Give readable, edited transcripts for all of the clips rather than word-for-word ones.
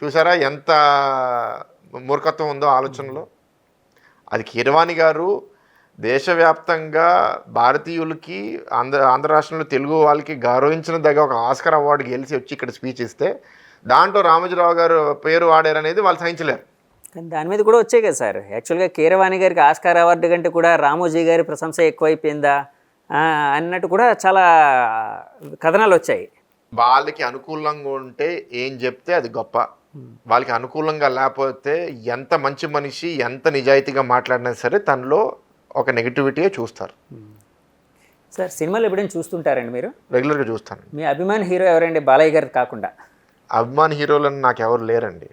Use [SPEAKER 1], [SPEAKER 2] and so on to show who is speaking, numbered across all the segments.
[SPEAKER 1] చూసారా ఎంత మూర్ఖత్వం ఉందో ఆలోచనలో. అది కీరవాణి గారు దేశవ్యాప్తంగా భారతీయులకి ఆంధ్ర రాష్ట్రంలో తెలుగు వాళ్ళకి గౌరవించిన దగ్గర ఒక ఆస్కర్ అవార్డు గెలిచి వచ్చి ఇక్కడ స్పీచ్ ఇస్తే దాంట్లో రామోజీరావు గారు పేరు వాడారనేది వాళ్ళు సహించలేరు.
[SPEAKER 2] దాని మీద కూడా వచ్చాయి కదా సార్. యాక్చువల్గా కీరవాణి గారికి ఆస్కార్ అవార్డు కంటే కూడా రామోజీ గారి ప్రశంస ఎక్కువైపోయిందా అన్నట్టు కూడా చాలా కథనాలు వచ్చాయి.
[SPEAKER 1] వాళ్ళకి అనుకూలంగా ఉంటే ఏం చెప్తే అది గొప్ప, వాళ్ళకి అనుకూలంగా లేకపోతే ఎంత మంచి మనిషి ఎంత నిజాయితీగా మాట్లాడినా సరే తనలో ఒక నెగిటివిటీయే చూస్తారు.
[SPEAKER 2] సార్ సినిమాలు ఎప్పుడైనా చూస్తుంటారండి మీరు?
[SPEAKER 1] రెగ్యులర్గా చూస్తాను.
[SPEAKER 2] మీ అభిమాన హీరో ఎవరండి బాలయ్య గారు కాకుండా?
[SPEAKER 1] అభిమాన హీరోలను నాకు ఎవరు లేరండి.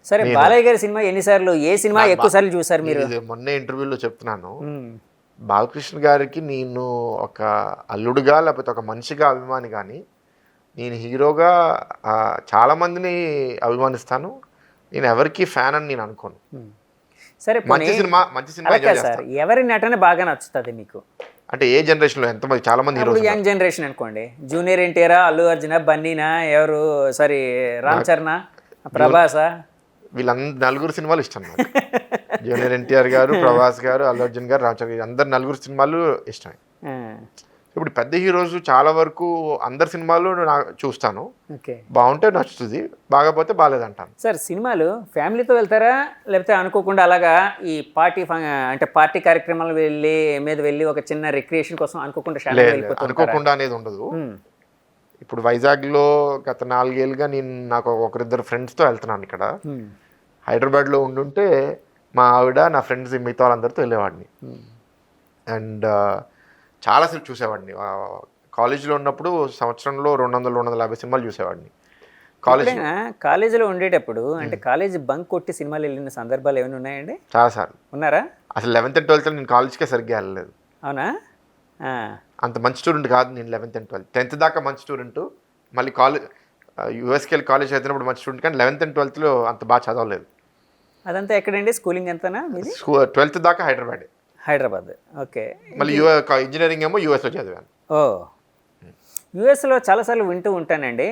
[SPEAKER 2] సరే బాలయ్య గారి సినిమా ఎన్నిసార్లు, ఏ సినిమా ఎక్కువ సార్లు చూసారు మీరు?
[SPEAKER 1] మొన్నే ఇంటర్వ్యూలో చెప్తున్నాను, బాలకృష్ణ గారికి నేను ఒక అల్లుడుగా లేకపోతే ఒక మనిషిగా అభిమాని, కానీ నేను హీరోగా చాలామందిని అభిమానిస్తాను. నేను ఎవరికి ఫ్యాన్ అని నేను అనుకోను.
[SPEAKER 2] సరే
[SPEAKER 1] మంచి సినిమా
[SPEAKER 2] సార్, ఎవరి నటన బాగా నచ్చుతుంది మీకు?
[SPEAKER 1] అంటే ఏ జనరేషన్లో ఎంతమంది, చాలా మంది హీరోస్.
[SPEAKER 2] యంగ్ జనరేషన్ అనుకోండి, జూనియర్ ఎన్టీఆర్, అల్లు అర్జున, బన్నీనా, ఎవరు సారీ రామ్ చరణ్, ప్రభాసా,
[SPEAKER 1] వీళ్ళందరూ నలుగురు సినిమాలు ఇష్టం నాకు. జూనియర్ ఎన్టీఆర్ గారు, ప్రభాస్ గారు, అల్లు అర్జున్ గారు, రామ్ చరణ్, అందరు నలుగురు సినిమాలు ఇష్టమే. ఇప్పుడు పెద్ద హీరోస్ చాలా వరకు అందరి సినిమాలు చూస్తాను. బాగుంటే నచ్చుతుంది, బాగపోతే బాగాలేదంటాను.
[SPEAKER 2] సార్ సినిమాలు ఫ్యామిలీతో వెళ్తారా లేకపోతే అనుకోకుండా అలాగా ఈ పార్టీ కార్యక్రమాలు వెళ్ళి ఒక చిన్న రిక్రియేషన్ కోసం
[SPEAKER 1] అనుకోకుండా అనేది ఉండదు. ఇప్పుడు వైజాగ్లో గత 4 ఏళ్ళుగా నేను నాకు ఒకరిద్దరు ఫ్రెండ్స్తో వెళ్తున్నాను. ఇక్కడ హైదరాబాద్లో ఉండుంటే మా ఆవిడ, నా ఫ్రెండ్స్, మిగతా వాళ్ళందరితో వెళ్ళేవాడిని. అండ్ చాలాసేపు చూసేవాడిని. కాలేజీలో ఉన్నప్పుడు సంవత్సరంలో 200-250 సినిమాలు చూసేవాడిని.
[SPEAKER 2] కాలేజీలో ఉండేటప్పుడు అంటే కాలేజీ బంక్ కొట్టి సినిమాలు వెళ్ళిన సందర్భాలు ఏమైనా ఉన్నాయండి?
[SPEAKER 1] చాలాసార్లు.
[SPEAKER 2] ఉన్నారా?
[SPEAKER 1] అసలు 11th and 12th నేను కాలేజ్కే సరిగ్గా వెళ్ళలేదు.
[SPEAKER 2] అవునా?
[SPEAKER 1] అంత మంచి స్టూడెంట్ కాదు నేను. 11th and 12th 10th దాకా మంచి స్టూడెంట్, మళ్ళీ యూఎస్కి వెళ్ళి కాలేజ్ చదివినప్పుడు మంచి స్టూడెంట్, కానీ 11th and 12th అంత బాగా చదవలేదు.
[SPEAKER 2] అదంతా ఎక్కడండి స్కూలింగ్ ఎంతనా?
[SPEAKER 1] 12th దాకా హైదరాబాద్.
[SPEAKER 2] ఓకే.
[SPEAKER 1] మళ్ళీ ఇంజనీరింగ్ ఏమో యూఎస్లో చదివాను.
[SPEAKER 2] ఓ, యూఎస్లో చాలాసార్లు వింటూ ఉంటానండి,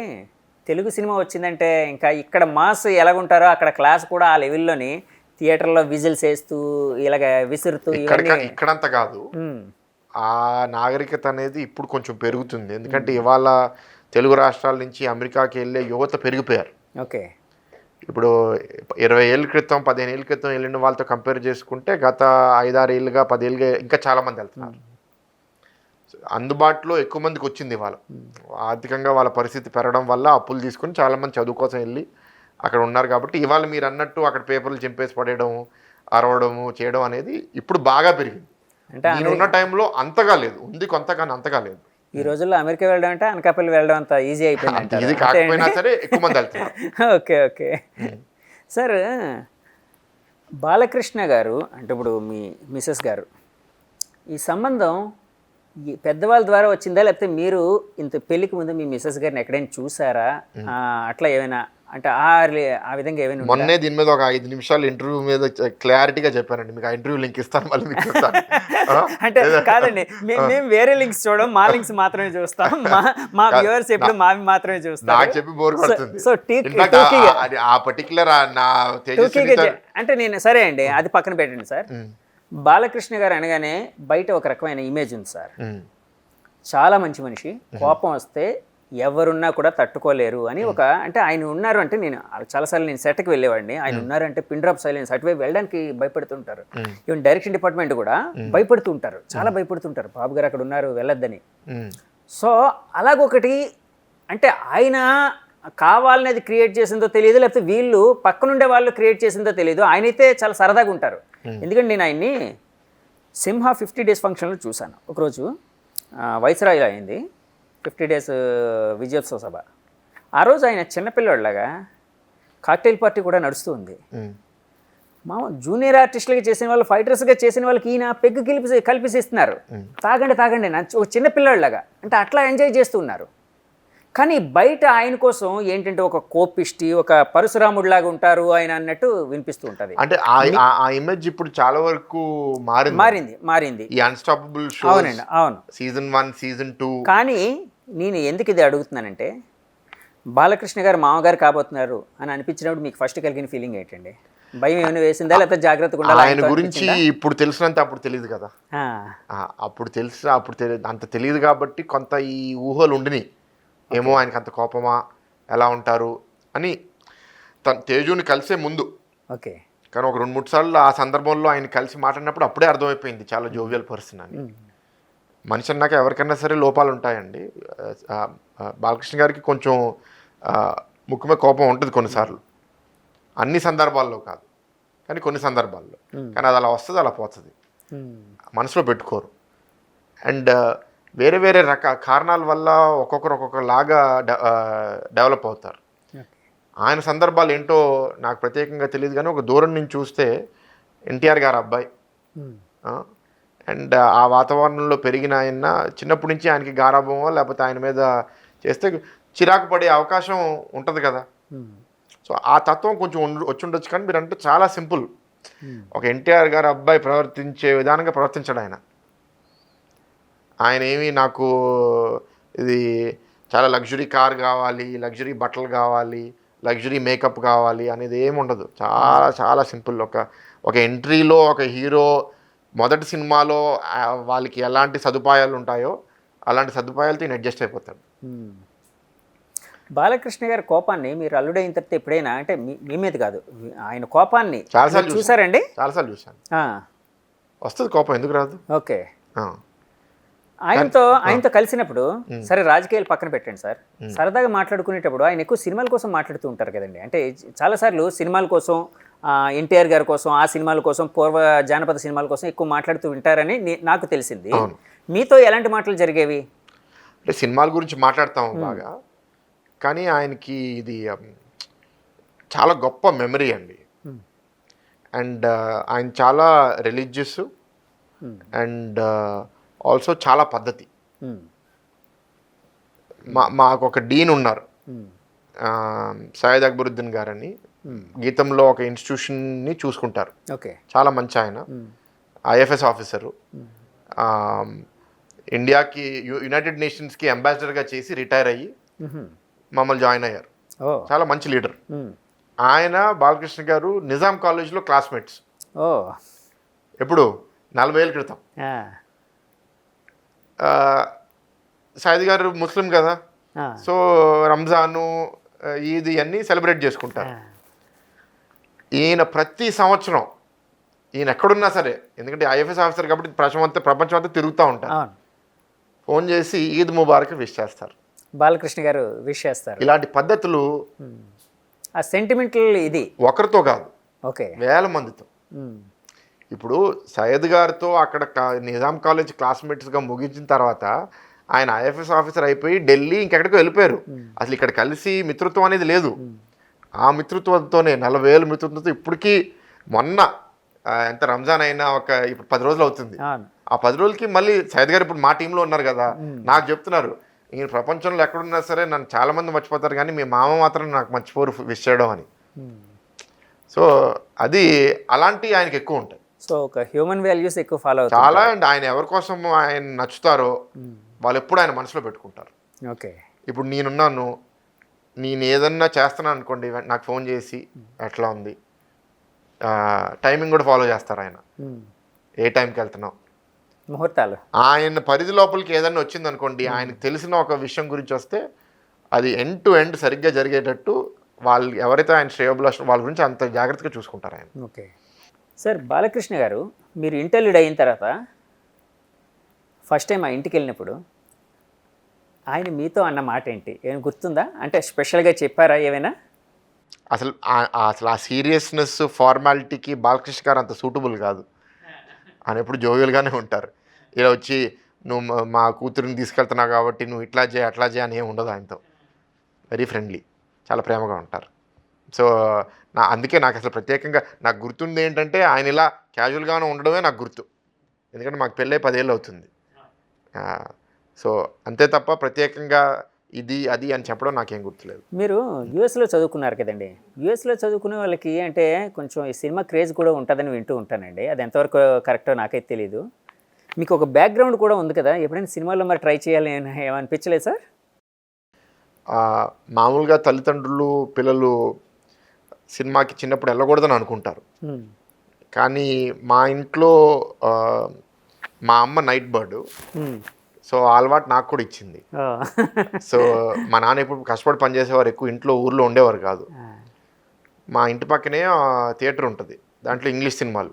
[SPEAKER 2] తెలుగు సినిమా వచ్చిందంటే ఇంకా ఇక్కడ మాస్ ఎలాగుంటారో అక్కడ క్లాస్ కూడా ఆ లెవెల్లోని థియేటర్లో విజిల్స్ వేస్తూ ఇలాగ విసురుతూ.
[SPEAKER 1] ఇక్కడంతా కాదు, ఆ నాగరికత అనేది ఇప్పుడు కొంచెం పెరుగుతుంది. ఎందుకంటే ఇవాళ తెలుగు రాష్ట్రాల నుంచి అమెరికాకి వెళ్ళే యువత పెరిగిపోయారు.
[SPEAKER 2] ఓకే.
[SPEAKER 1] ఇప్పుడు 20 ఏళ్ళ క్రితం 15 ఏళ్ళ క్రితం వెళ్ళిన వాళ్ళతో కంపేర్ చేసుకుంటే గత 5-6 ఏళ్ళుగా 10 ఏళ్ళుగా ఇంకా చాలామంది వెళ్తున్నారు. అందుబాటులో ఎక్కువ మందికి వచ్చింది. వాళ్ళ ఆర్థికంగా వాళ్ళ పరిస్థితి పెరగడం వల్ల అప్పులు తీసుకుని చాలామంది చదువు కోసం వెళ్ళి అక్కడ ఉన్నారు. కాబట్టి ఇవాళ మీరు అన్నట్టు అక్కడ పేపర్లు చింపేసి పడేయడం, అరవడము చేయడం అనేది ఇప్పుడు బాగా పెరిగింది. అంటే నేనున్న టైంలో అంతగా లేదు, ఉంది కొంత, కానీ అంతగా లేదు.
[SPEAKER 2] ఈ రోజుల్లో అమెరికా వెళ్ళడం అంటే అనకాపల్లి వెళ్ళడం అంత ఈజీ అయిపోయింది.
[SPEAKER 1] ఇది కాకపోయినా సరే ఎక్కువ మంది వెళ్తున్నారు.
[SPEAKER 2] ఓకే. సార్ బాలకృష్ణ గారు అంటే ఇప్పుడు మీ మిసెస్ గారు, ఈ సంబంధం పెద్దవాళ్ళ ద్వారా వచ్చిందా లేకపోతే మీరు ఇంత పెళ్ళికి ముందు మీ మిసెస్ గారిని ఎక్కడైనా చూసారా? అట్లా ఏమైనా అంటే ఆ విధంగా ఏమైనా?
[SPEAKER 1] మొన్నే దీని మీద ఒక 5 నిమిషాలు ఇంటర్వ్యూ మీద క్లారిటీగా చెప్పానండి. మీకు ఆ ఇంటర్వ్యూ లింక్ ఇస్తాను, మళ్ళీ మీకు ఇస్తాను.
[SPEAKER 2] అంటే కాదండి, మేము వేరే లింక్స్ చూడం, మా లింక్స్ మాత్రమే చూస్తాం. మా వ్యూవర్స్ ఎప్పుడు మావి మాత్రమే చూస్తాం.
[SPEAKER 1] నాకు చెప్పి బోర్ పడుతుంది.
[SPEAKER 2] సో
[SPEAKER 1] ఆ పర్టికులర్ నా
[SPEAKER 2] అంటే నేను సరే అండి, అది పక్కన పెట్టండి సార్. బాలకృష్ణ గారు అనగానే బయట ఒక రకమైన ఇమేజ్ ఉంది సార్. చాలా మంచి మనిషి, కోపం వస్తే ఎవరున్నా కూడా తట్టుకోలేరు అని ఒక అంటే ఆయన ఉన్నారు అంటే నేను చాలాసార్లు నేను సెట్కి వెళ్ళేవాడిని. ఆయన ఉన్నారంటే పిన్ డ్రాప్ సైలెన్స్, అటువైపు వెళ్ళడానికి భయపడుతుంటారు. ఈవెన్ డైరెక్షన్ డిపార్ట్మెంట్ కూడా భయపడుతుంటారు, చాలా భయపడుతుంటారు, బాబు గారు అక్కడ ఉన్నారు వెళ్ళొద్దని. సో అలాగొకటి అంటే ఆయన కావాలనేది క్రియేట్ చేసిందో తెలియదు, లేకపోతే వీళ్ళు పక్కనుండే వాళ్ళు క్రియేట్ చేసిందో తెలియదు. ఆయనైతే చాలా సరదాగా ఉంటారు. ఎందుకంటే నేను ఆయన్ని సింహ 50 days ఫంక్షన్లో చూశాను. ఒకరోజు వైస్రాయ్లో అయింది 50 days విజయోత్సవ సభ. ఆ రోజు ఆయన చిన్నపిల్లలాగా కాక్టైల్ పార్టీ కూడా నడుస్తూ ఉంది. జూనియర్ ఆర్టిస్టులుగా చేసిన వాళ్ళు, ఫైటర్స్గా చేసిన వాళ్ళకి ఈయన పెగ్గు కల్పిస్తున్నారు, తాగండి నా ఒక చిన్నపిల్లలాగా అంటే అట్లా ఎంజాయ్ చేస్తూ ఉన్నారు. కానీ బయట ఆయన కోసం ఏంటంటే ఒక కోపిష్టి, ఒక పరశురాముడిలాగా ఉంటారు ఆయన అన్నట్టు వినిపిస్తూ ఉంటుంది.
[SPEAKER 1] అంటే ఆ ఇమేజ్ ఇప్పుడు చాలా వరకు
[SPEAKER 2] మారింది.
[SPEAKER 1] ఈ అన్స్టాపబుల్ షో.
[SPEAKER 2] అవునండి, అవును.
[SPEAKER 1] Season 1, Season 2.
[SPEAKER 2] కానీ నేను ఎందుకు ఇది అడుగుతున్నానంటే బాలకృష్ణ గారు మామగారు కాబోతున్నారు అని అనిపించినప్పుడు మీకు ఫస్ట్ కలిగిన ఫీలింగ్ ఏంటండి? భయం ఏమైనా వేసిందా, లేకపోతే జాగ్రత్తగా ఉండాలి
[SPEAKER 1] ఆయన గురించి ఇప్పుడు తెలిసినంత అప్పుడు తెలియదు కదా. అప్పుడు అంత తెలియదు కాబట్టి కొంత ఈ ఊహలు ఉండినాయి. ఏమో ఆయనకి అంత కోపమా, ఎలా ఉంటారు అని. తేజుని కలిసే ముందు
[SPEAKER 2] ఓకే,
[SPEAKER 1] కానీ ఒక 2-3 సార్లు ఆ సందర్భంలో ఆయన కలిసి మాట్లాడినప్పుడు అప్పుడే అర్థమైపోయింది చాలా జోవియల్ పర్సన్ అని. మనిషి అన్నాక ఎవరికైనా సరే లోపాలు ఉంటాయండి. బాలకృష్ణ గారికి కొంచెం ముఖ్యమైన కోపం ఉంటుంది కొన్నిసార్లు, అన్ని సందర్భాల్లో కాదు కానీ కొన్ని సందర్భాల్లో. కానీ అది అలా వస్తుంది, అలా పోతుంది, మనసులో పెట్టుకోరు. అండ్ వేరే వేరే కారణాల వల్ల ఒక్కొక్కలాగా డెవలప్ అవుతారు. ఆయన సందర్భాలు ఏంటో నాకు ప్రత్యేకంగా తెలియదు కానీ ఒక దూరం నుంచి చూస్తే ఎన్టీఆర్ గారు అబ్బాయి, అండ్ ఆ వాతావరణంలో పెరిగిన ఆయన చిన్నప్పటి నుంచి ఆయనకి గారాభమో లేకపోతే ఆయన మీద చేస్తే చిరాకు పడే అవకాశం ఉంటుంది కదా. సో ఆ తత్వం కొంచెం వచ్చి ఉండొచ్చు. కానీ మీరు అంటే చాలా సింపుల్, ఒక ఎన్టీఆర్ గారు అబ్బాయి ప్రవర్తించే విధానంగా ప్రవర్తించాడు ఆయన. ఆయన ఏమి నాకు ఇది చాలా లగ్జరీ కార్ కావాలి, లగ్జరీ బట్టలు కావాలి, లగ్జరీ మేకప్ కావాలి అనేది ఏమి ఉండదు. చాలా చాలా సింపుల్. ఒక ఎంట్రీలో ఒక హీరో మొదటి సినిమాలో వాళ్ళకి ఎలాంటి సదుపాయాలు ఉంటాయో అలాంటి సదుపాయాలతో ఈయన అడ్జస్ట్ అయిపోతాడు.
[SPEAKER 2] బాలకృష్ణ గారి కోపాన్ని మీరు అల్లుడైన తర్వాత ఎప్పుడైనా, అంటే మీ మీద కాదు, ఆయన కోపాన్ని
[SPEAKER 1] చాలాసార్లు
[SPEAKER 2] చూసారండి?
[SPEAKER 1] చాలాసార్లు చూశాను. వస్తుంది కోపం, ఎందుకు రాదు?
[SPEAKER 2] ఓకే, ఆయనతో కలిసినప్పుడు సరే రాజకీయాలు పక్కన పెట్టండి సార్, సరదాగా మాట్లాడుకునేటప్పుడు ఆయన ఎక్కువ సినిమాల కోసం మాట్లాడుతూ ఉంటారు కదండి. అంటే చాలాసార్లు సినిమాల కోసం, ఎన్టీఆర్ గారి కోసం, ఆ సినిమాల కోసం, పూర్వ జానపద సినిమాల కోసం ఎక్కువ మాట్లాడుతూ వింటారని నాకు తెలిసింది. మీతో ఎలాంటి మాటలు జరిగేవి?
[SPEAKER 1] అంటే సినిమాల గురించి మాట్లాడతాము బాగా, కానీ ఆయనకి ఇది చాలా గొప్ప మెమరీ అండి. అండ్ ఆయన చాలా రిలీజియస్ అండ్ ఆల్సో చాలా పద్ధతి. మాకు ఒక డీన్ ఉన్నారు, సయ్యద్ అక్బరుద్దీన్ గారని, గీతంలో ఒక ఇన్స్టిట్యూషన్ని చూసుకుంటారు. చాలా మంచి ఆయన, ఐఎఫ్ఎస్ ఆఫీసరు. ఇండియాకి యునైటెడ్ నేషన్స్కి అంబాసిడర్గా చేసి రిటైర్ అయ్యి మమ్మల్ని జాయిన్ అయ్యారు. చాలా మంచి లీడర్ ఆయన. బాలకృష్ణ గారు నిజాం కాలేజ్లో క్లాస్మేట్స్. ఎప్పుడు 40 ఏళ్ళ క్రితం. సయ్యద్ గారు ముస్లిం కదా, సో రంజాను, ఈద్ అన్నీ సెలబ్రేట్ చేసుకుంటారు. ఈయన ప్రతి సంవత్సరం ఈయన ఎక్కడున్నా సరే, ఎందుకంటే ఐఎఫ్ఎస్ ఆఫీసర్ కాబట్టి ప్రపంచం అంతా తిరుగుతూ ఉంటారు, ఫోన్ చేసి ఈద్ ముబారక్ విష్ చేస్తారు.
[SPEAKER 2] బాలకృష్ణ గారు విష్ చేస్తారు.
[SPEAKER 1] ఇలాంటి పద్ధతులు
[SPEAKER 2] ఆ సెంటిమెంటల్ ఇది
[SPEAKER 1] ఒకరితో కాదు, వేల మందితో. ఇప్పుడు సయ్యద్ గారితో అక్కడ నిజాం కాలేజ్ క్లాస్మేట్స్గా ముగించిన తర్వాత ఆయన ఐఎఫ్ఎస్ ఆఫీసర్ అయిపోయి ఢిల్లీ ఇంకెక్కడికో వెళ్ళిపోయారు. అసలు ఇక్కడ కలిసి మిత్రత్వం అనేది లేదు. ఆ మిత్రత్వంతోనే 40 ఏళ్ళ మిత్రత్వంతో ఇప్పటికీ, మొన్న ఎంత రంజాన్ అయినా ఇప్పుడు 10 రోజులు అవుతుంది. ఆ 10 రోజులకి మళ్ళీ సయ్యద్ గారు ఇప్పుడు మా టీంలో ఉన్నారు కదా, నాకు చెప్తున్నారు, ఈయన ప్రపంచంలో ఎక్కడున్నా సరే నన్ను చాలామంది మర్చిపోతారు కానీ మీ మామ మాత్రం నాకు మర్చిపోరు విష్ చేయడం అని. సో అది అలాంటి ఆయనకి ఎక్కువ ఉంటాయి.
[SPEAKER 2] సో ఒక హ్యూమన్ వాల్యూస్ ఎక్కువ ఫాలో అవుతారు
[SPEAKER 1] చాలా. అండ్ ఆయన ఎవరి కోసం ఆయన నచ్చుతారో వాళ్ళు ఎప్పుడు ఆయన మనసులో పెట్టుకుంటారు. ఇప్పుడు నేనున్నాను, నేను ఏదన్నా చేస్తున్నాను అనుకోండి, నాకు ఫోన్ చేసి ఎట్లా ఉంది, టైమింగ్ కూడా ఫాలో చేస్తారు ఆయన. ఏ టైంకి వెళ్తున్నావు,
[SPEAKER 2] ముహూర్తాలు.
[SPEAKER 1] ఆయన పరిధి లోపలికి ఏదన్నా వచ్చింది అనుకోండి, ఆయనకు తెలిసిన ఒక విషయం గురించి వస్తే అది ఎండ్ టు ఎండ్ సరిగ్గా జరిగేటట్టు వాళ్ళు ఎవరైతే ఆయన శ్రేయోభిలాషులు వాళ్ళ గురించి అంత జాగ్రత్తగా చూసుకుంటారు ఆయన.
[SPEAKER 2] సార్, బాలకృష్ణ గారు మీరు ఇంటర్వ్యూడ్ అయిన తర్వాత ఫస్ట్ టైం ఆ ఇంటికి వెళ్ళినప్పుడు ఆయన మీతో అన్న మాట ఏంటి, ఏమైనా గుర్తుందా? అంటే స్పెషల్గా చెప్పారా ఏమైనా?
[SPEAKER 1] అసలు ఆ సీరియస్నెస్ ఫార్మాలిటీకి బాలకృష్ణ గారు అంత సూటబుల్ కాదు. ఆయన ఎప్పుడు జోవియల్గానే ఉంటారు. ఇలా వచ్చి నువ్వు మా కూతురిని తీసుకెళ్తున్నావు కాబట్టి నువ్వు ఇట్లా చేయి అట్లా చేయి అని ఏమి ఉండదు. ఆయనతో వెరీ ఫ్రెండ్లీ, చాలా ప్రేమగా ఉంటారు. సో అందుకే నాకు అసలు ప్రత్యేకంగా నాకు గుర్తుంది ఏంటంటే ఆయన ఇలా క్యాజువల్గానే ఉండడమే నాకు గుర్తు. ఎందుకంటే మాకు పెళ్ళై 10 ఏళ్ళు అవుతుంది. సో అంతే తప్ప ప్రత్యేకంగా ఇది అది అని చెప్పడం నాకేం గుర్తులేదు.
[SPEAKER 2] మీరు యూఎస్లో చదువుకున్నారు కదండి, యూఎస్లో చదువుకునే వాళ్ళకి అంటే కొంచెం ఈ సినిమా క్రేజ్ కూడా ఉంటుందని వింటూ ఉంటానండి. అది ఎంతవరకు కరెక్టో నాకైతే తెలీదు. మీకు ఒక బ్యాక్గ్రౌండ్ కూడా ఉంది కదా, ఎప్పుడైనా సినిమాల్లో మరి ట్రై చేయాలి ఏమనిపించలేదు సార్?
[SPEAKER 1] మామూలుగా తల్లిదండ్రులు పిల్లలు సినిమాకి చిన్నప్పుడు వెళ్ళకూడదని అనుకుంటారు. కానీ మా ఇంట్లో మా అమ్మ నైట్ బర్డ్, సో అలవాటు నాకు కూడా ఇచ్చింది. సో మా నాన్న ఇప్పుడు కష్టపడి పనిచేసేవారు, ఎక్కువ ఇంట్లో ఊర్లో ఉండేవారు కాదు. మా ఇంటి పక్కనే థియేటర్ ఉంటుంది, దాంట్లో ఇంగ్లీష్ సినిమాలు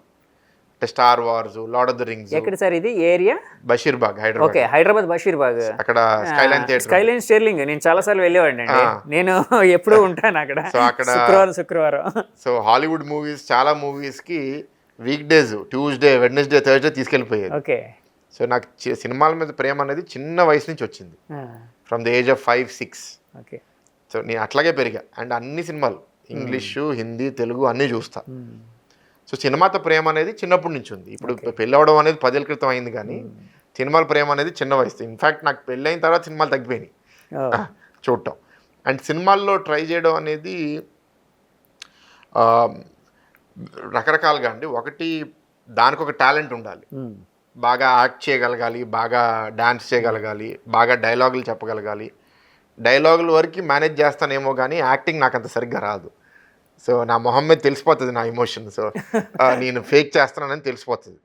[SPEAKER 1] అంటే star wars, lord of the rings.
[SPEAKER 2] ఎక్కడ సార్ ఇది ఏరియా?
[SPEAKER 1] బషీర్బాగ్, హైదరాబాద్.
[SPEAKER 2] ఓకే, హైదరాబాద్ బషీర్బాగ్.
[SPEAKER 1] అక్కడ స్కైలైన్ థియేటర్,
[SPEAKER 2] స్కైలైన్ స్టెర్లింగ్. నేను చాలా సార్లు వెళ్ళేవాడిని అండి, నేను ఎప్పుడూ ఉంటాను అక్కడ.
[SPEAKER 1] సో అక్కడ
[SPEAKER 2] శుక్రవారం
[SPEAKER 1] సో హాలీవుడ్ మూవీస్, చాలా మూవీస్ కి week days Tuesday, Wednesday, Thursday తీసుకెళ్ళిపోయేది.
[SPEAKER 2] ఓకే.
[SPEAKER 1] సో నాకు సినిమాల మీద ప్రేమ అనేది చిన్న వయసు నుంచి వచ్చింది, from the age of 5-6.
[SPEAKER 2] Okay.
[SPEAKER 1] So నేను అట్లాగే పెరిగా. అండ్ అన్ని సినిమాలు ఇంగ్లీషు, హిందీ, తెలుగు అన్నీ చూస్తా. సో సినిమాతో ప్రేమ అనేది చిన్నప్పటి నుంచి ఉంది. ఇప్పుడు పెళ్ళి అవ్వడం అనేది 10 ఏళ్ళ క్రితం అయింది, కానీ సినిమాల ప్రేమ అనేది చిన్న వయసు. ఇన్ఫ్యాక్ట్ నాకు పెళ్ళి అయిన తర్వాత సినిమాలు తగ్గిపోయినాయి చూడటం. అండ్ సినిమాల్లో ట్రై చేయడం అనేది రకరకాలుగా అండి. ఒకటి, దానికి ఒక టాలెంట్ ఉండాలి, బాగా యాక్ట్ చేయగలగాలి, బాగా డ్యాన్స్ చేయగలగాలి, బాగా డైలాగులు చెప్పగలగాలి. డైలాగుల వరకు మేనేజ్ చేస్తానేమో కానీ యాక్టింగ్ నాకు అంత సరిగ్గా రాదు. సో నా మొహం మీద తెలిసిపోతుంది నా ఎమోషన్. సో నేను ఫేక్ చేస్తున్నానని తెలిసిపోతుంది.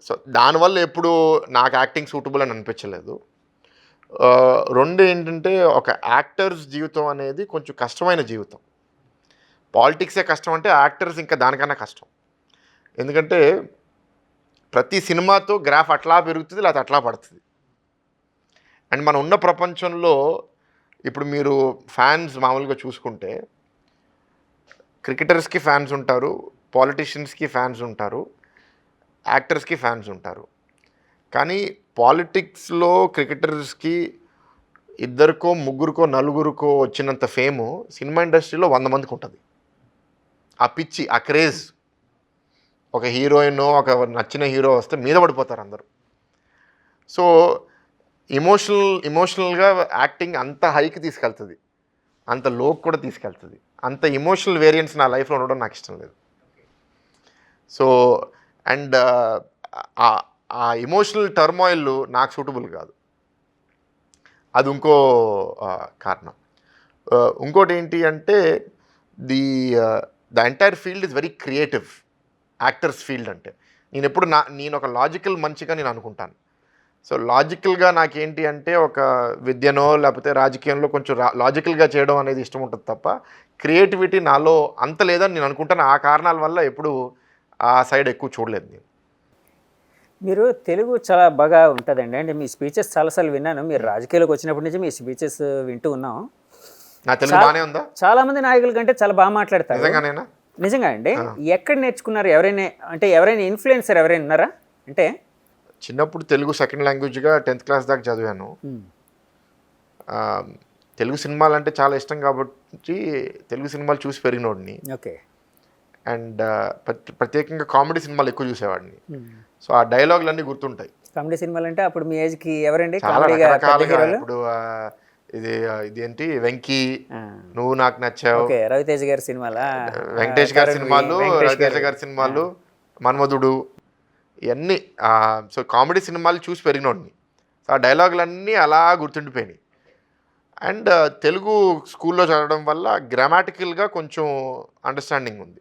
[SPEAKER 1] సో దానివల్ల ఎప్పుడు నాకు యాక్టింగ్ సూటబుల్ అని అనిపించలేదు. రెండు ఏంటంటే, ఒక యాక్టర్స్ జీవితం అనేది కొంచెం కష్టమైన జీవితం. పాలిటిక్సే కష్టం అంటే యాక్టర్స్ ఇంకా దానికన్నా కష్టం. ఎందుకంటే ప్రతి సినిమాతో గ్రాఫ్ అట్లా పెరుగుతుంది, లేకపోతే అట్లా పడుతుంది. అండ్ మనం ఉన్న ప్రపంచంలో ఇప్పుడు మీరు ఫ్యాన్స్ మామూలుగా చూసుకుంటే, క్రికెటర్స్కి ఫ్యాన్స్ ఉంటారు, పాలిటిషియన్స్కి ఫ్యాన్స్ ఉంటారు, యాక్టర్స్కి ఫ్యాన్స్ ఉంటారు. కానీ పాలిటిక్స్లో క్రికెటర్స్కి 2కో 3కో 4కో వచ్చినంత ఫేము సినిమా ఇండస్ట్రీలో 100 మందికి ఉంటుంది. ఆ పిచ్చి, ఆ క్రేజ్. ఒక హీరోయిన్, ఒక నచ్చిన హీరో వస్తే మీద పడిపోతారు అందరూ. సో ఎమోషనల్గా యాక్టింగ్ అంత హైకి తీసుకెళ్తుంది, అంత లోకి కూడా తీసుకెళ్తుంది. అంత ఎమోషనల్ వేరియంట్స్ నా లైఫ్లో ఉండడం నాకు ఇష్టం లేదు. సో అండ్ ఆ ఎమోషనల్ టర్మాయిల్ నాకు సూటబుల్ కాదు. అది ఇంకో కారణం. ఇంకోటి ఏంటి అంటే, the entire field is very creative. Actors field అంటే నేను ఒక లాజికల్ మనిషిగా నేను అనుకుంటాను. సో లాజికల్గా నాకేంటి అంటే, ఒక విద్యనో లేకపోతే రాజకీయంలో కొంచెం లాజికల్గా చేయడం అనేది ఇష్టం ఉంటుంది తప్ప క్రియేటివిటీ నాలో అంత లేదని నేను అనుకుంటాను. ఆ కారణాల వల్ల ఎప్పుడు ఆ సైడ్ ఎక్కువ చూడలేదు నేను.
[SPEAKER 2] మీరు తెలుగు చాలా బాగా ఉంటుందండి. అంటే మీ స్పీచెస్ చాలాసార్లు విన్నాను. మీరు రాజకీయాలకు వచ్చినప్పటి నుంచి మీ స్పీచెస్ వింటూ ఉన్నాం.
[SPEAKER 1] నా తెలుగు బాగానే ఉందా?
[SPEAKER 2] చాలామంది నాయకుల కంటే చాలా బాగా మాట్లాడతారు.
[SPEAKER 1] నిజంగానేనా?
[SPEAKER 2] నిజంగా అండి. ఎక్కడ నేర్చుకున్నారు? ఎవరైనా ఇన్ఫ్లుయెన్సర్ ఎవరైనా ఉన్నారా? అంటే
[SPEAKER 1] చిన్నప్పుడు తెలుగు సెకండ్ లాంగ్వేజ్గా 10th క్లాస్ దాకా చదివాను. తెలుగు సినిమాలు అంటే చాలా ఇష్టం కాబట్టి తెలుగు సినిమాలు చూసి పెరిగినోడిని.
[SPEAKER 2] ఓకే.
[SPEAKER 1] అండ్ ప్రత్యేకంగా కామెడీ సినిమాలు ఎక్కువ చూసేవాడిని. సో ఆ డైలాగులు అన్నీ గుర్తుంటాయి.
[SPEAKER 2] కామెడీ సినిమాలు అంటే అప్పుడు మీ ఏజ్కి ఎవరండి?
[SPEAKER 1] చాలా రకరకాలుగా. ఇప్పుడు ఇదేంటి, వెంకీ, నువ్వు నాకు నచ్చావు,
[SPEAKER 2] రవితేజ గారి సినిమాలు,
[SPEAKER 1] వెంకటేష్ గారి సినిమాలు, రవితేజ గారి సినిమాలు, మన్మధుడు, ఇవన్నీ. సో కామెడీ సినిమాలు చూసి పెరిగినోడిని. సో ఆ డైలాగులన్నీ అలా గుర్తుండిపోయినాయి. అండ్ తెలుగు స్కూల్లో చదవడం వల్ల గ్రామాటికల్గా కొంచెం అండర్స్టాండింగ్ ఉంది.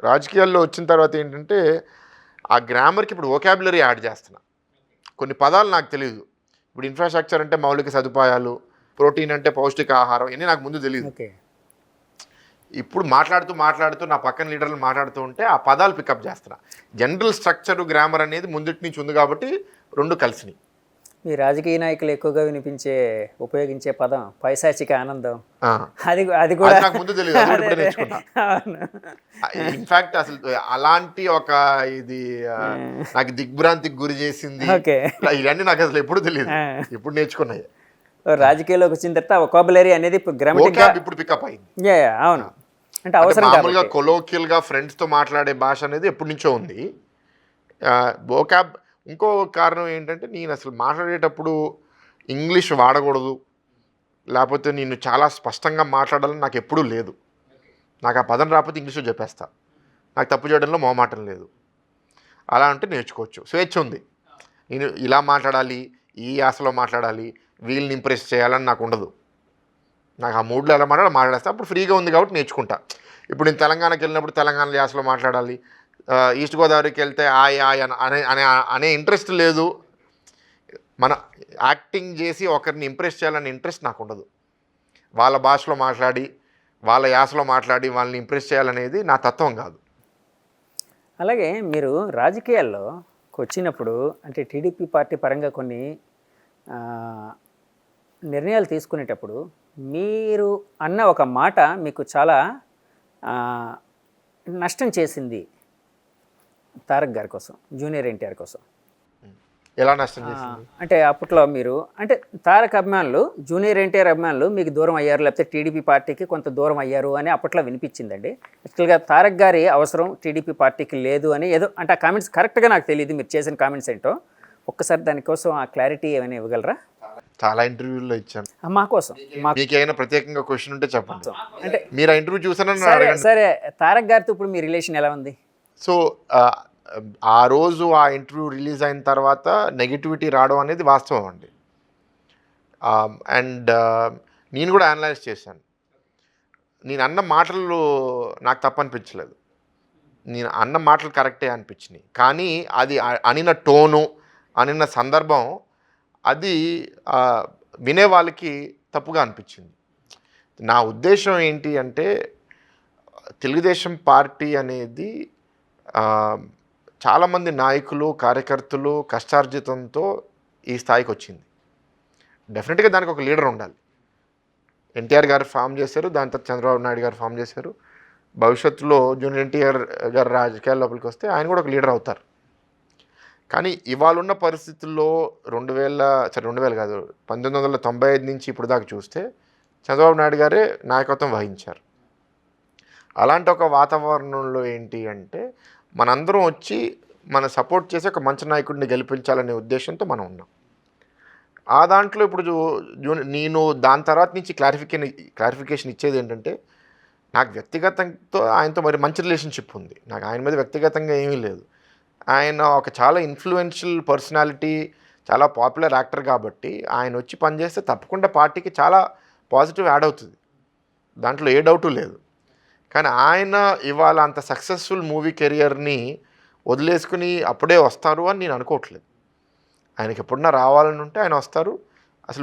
[SPEAKER 1] రాజకీయాల్లో వచ్చిన తర్వాత ఏంటంటే, ఆ గ్రామర్కి ఇప్పుడు వొకాబులరీ యాడ్ చేస్తున్నా. కొన్ని పదాలు నాకు తెలియదు. ఇప్పుడు ఇన్ఫ్రాస్ట్రక్చర్ అంటే మౌలిక సదుపాయాలు, ప్రోటీన్ అంటే పౌష్టిక ఆహారం, ఇవన్నీ నాకు ముందు తెలియదు. ఇప్పుడు మాట్లాడుతూ నా పక్కన లీడర్లు మాట్లాడుతూ ఉంటే ఆ పదాలు పికప్ చేస్తున్నా. జనరల్ స్ట్రక్చర్, గ్రామర్ అనేది ముందుటి నుంచి ఉంది కాబట్టి రెండు కలిసినాయి.
[SPEAKER 2] మీ రాజకీయ నాయకులు ఎక్కువగా ఉపయోగించే పదం పైశాచిక ఆనందం. అది కూడా
[SPEAKER 1] నాకు ముందు తెలియదు, అది కూడా నేర్చుకున్నా. ఇన్ఫాక్ట్ అసలు అలాంటి ఒక ఇది నాకు దిగ్భ్రాంతికి గురి చేసింది, ఇవన్నీ నాకు అసలు ఎప్పుడు తెలియదు, ఇప్పుడు నేర్చుకున్నాయి.
[SPEAKER 2] రాజకీయాల్లోకి వచ్చిన తర్వాత వొకాబులరీ అనేది
[SPEAKER 1] ఇప్పుడు పికప్ అయింది.
[SPEAKER 2] అవును, అంటే అవసరం.
[SPEAKER 1] మామూలుగా కొలోకియల్గా ఫ్రెండ్స్తో మాట్లాడే భాష అనేది ఎప్పటి నుంచో ఉంది. వొకాబ్ ఇంకో కారణం ఏంటంటే, నేను అసలు మాట్లాడేటప్పుడు ఇంగ్లీష్ వాడకూడదు, లేకపోతే నేను చాలా స్పష్టంగా మాట్లాడాలని నాకు ఎప్పుడూ లేదు. నాకు ఆ పదం రాకపోతే ఇంగ్లీష్లో చెప్పేస్తా. నాకు తప్పు చేయడంలో మొహమాటం లేదు. అలా అంటే నేర్చుకోవచ్చు, స్వేచ్ఛ ఉంది. నేను ఇలా మాట్లాడాలి, ఈ యాసలో మాట్లాడాలి, వీళ్ళని ఇంప్రెస్ చేయాలని నాకు ఉండదు. నాకు ఆ మూడ్లో ఎలా మాట్లాడేస్తా, అప్పుడు ఫ్రీగా ఉంది కాబట్టి నేర్చుకుంటా. ఇప్పుడు నేను తెలంగాణకి వెళ్ళినప్పుడు తెలంగాణ యాసలో మాట్లాడాలి, ఈస్ట్ గోదావరికి వెళ్తే ఆయ్ ఆయ్ అనే అనే అనే ఇంట్రెస్ట్ లేదు. మన యాక్టింగ్ చేసి ఒకరిని ఇంప్రెస్ చేయాలనే ఇంట్రెస్ట్ నాకు ఉండదు. వాళ్ళ భాషలో మాట్లాడి వాళ్ళ యాసలో మాట్లాడి వాళ్ళని ఇంప్రెస్ చేయాలనేది నా తత్వం కాదు.
[SPEAKER 2] అలాగే మీరు రాజకీయాల్లో వచ్చినప్పుడు అంటే టీడీపీ పార్టీ పరంగా కొన్ని ఆ, నిర్ణయాలు తీసుకునేటప్పుడు మీరు అన్న ఒక మాట మీకు చాలా ఆ, నష్టం చేసింది తారక్ గారి కోసం, జూనియర్ ఎన్టీఆర్ కోసం.
[SPEAKER 1] ఎలా నష్టం చేసింది?
[SPEAKER 2] అంటే అప్పట్లో మీరు అంటే తారక్ అభిమానులు, జూనియర్ ఎన్టీఆర్ అభిమానులు మీకు దూరం అయ్యారు, లేకపోతే టీడీపీ పార్టీకి కొంత దూరం అయ్యారు అని అప్పట్లో వినిపించిందండి. యాక్చువల్గా తారక్ గారి అవసరం టీడీపీ పార్టీకి లేదు అని ఏదో అంటే ఆ కామెంట్స్ కరెక్ట్గా నాకు తెలియదు, మీరు చేసిన కామెంట్స్ ఏంటో ఒక్కసారి దానికోసం ఆ క్లారిటీ ఏమైనా ఇవ్వగలరా?
[SPEAKER 1] చాలా ఇంటర్వ్యూల్లో ఇచ్చాను.
[SPEAKER 2] మా కోసం
[SPEAKER 1] మీకు ఏమైనా ప్రత్యేకంగా క్వశ్చన్ ఉంటే చెప్పండి.
[SPEAKER 2] అంటే
[SPEAKER 1] మీరు ఆ ఇంటర్వ్యూ చూసానని
[SPEAKER 2] సరే
[SPEAKER 1] అడగండి.
[SPEAKER 2] సరే తారక్ గారితో ఇప్పుడు మీ రిలేషన్ ఎలా ఉంది?
[SPEAKER 1] సో ఆ రోజు ఆ ఇంటర్వ్యూ రిలీజ్ అయిన తర్వాత నెగిటివిటీ రావడం అనేది వాస్తవం అండి. అండ్ నేను కూడా అనలైజ్ చేశాను. నేను అన్న మాటలు నాకు తప్పనిపించలేదు, నేను అన్న మాటలు కరెక్టే అనిపించినాయి. కానీ అది అనిన టోను, అనిన సందర్భం అది వినే వాళ్ళకి తప్పుగా అనిపించింది. నా ఉద్దేశం ఏంటి అంటే తెలుగుదేశం పార్టీ అనేది చాలామంది నాయకులు కార్యకర్తలు కష్టార్జితంతో ఈ స్థాయికి వచ్చింది. డెఫినెట్గా దానికి ఒక లీడర్ ఉండాలి. ఎన్టీఆర్ గారు ఫామ్ చేశారు, దాని తర్వాత చంద్రబాబు నాయుడు గారు ఫామ్ చేశారు. భవిష్యత్తులో జూనియర్ ఎన్టీఆర్ గారు రాజకీయాల లోపలికి వస్తే ఆయన కూడా ఒక లీడర్ అవుతారు. కానీ ఇవాళ ఉన్న పరిస్థితుల్లో 2000 కాదు 1995 నుంచి ఇప్పుడు దాకా చూస్తే చంద్రబాబు నాయుడు గారే నాయకత్వం వహించారు. అలాంటి ఒక వాతావరణంలో ఏంటి అంటే మనందరం వచ్చి మన సపోర్ట్ చేసి ఒక మంచి నాయకుడిని గెలిపించాలనే ఉద్దేశంతో మనం ఉన్నాం. ఆ దాంట్లో ఇప్పుడు నేను దాని తర్వాత నుంచి క్లారిఫికేషన్ ఇచ్చేది ఏంటంటే నాకు వ్యక్తిగతంతో ఆయనతో మరి మంచి రిలేషన్షిప్ ఉంది. నాకు ఆయన మీద వ్యక్తిగతంగా ఏమీ లేదు. ఆయన ఒక చాలా ఇన్ఫ్లుయెన్షియల్ పర్సనాలిటీ, చాలా పాపులర్ యాక్టర్ కాబట్టి ఆయన వచ్చి పనిచేస్తే తప్పకుండా పార్టీకి చాలా పాజిటివ్ యాడ్ అవుతుంది, దాంట్లో ఏ డౌటు లేదు. కానీ ఆయన ఇవాళ అంత సక్సెస్ఫుల్ మూవీ కెరియర్ని వదిలేసుకుని అప్పుడే వస్తారు అని నేను అనుకోవట్లేదు. ఆయనకి ఎప్పుడన్నా రావాలని ఉంటే ఆయన వస్తారు.